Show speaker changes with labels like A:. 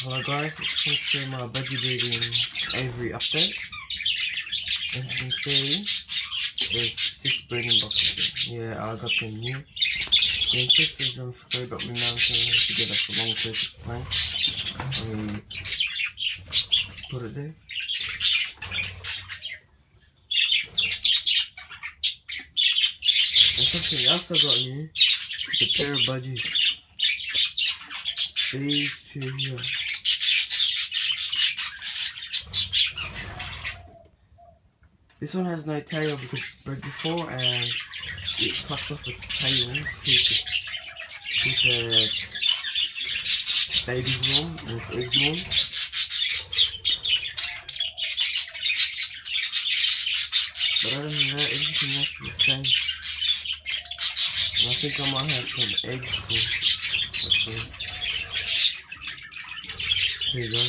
A: Hello guys, welcome to my budgie breeding aviary update. As you can see, there's 6 breeding boxes. Yeah, I got them new. The ancestors on Furry got me mounted to get us a long piece of plank. We put it there. And something else I got new is a pair of budgies. These two here. This one has no tail because it's bred before and it cuts off its tail to keep its babies warm and its eggs warm. But other than that, everything else is the same. And I think I might have some eggs soon. Here you go.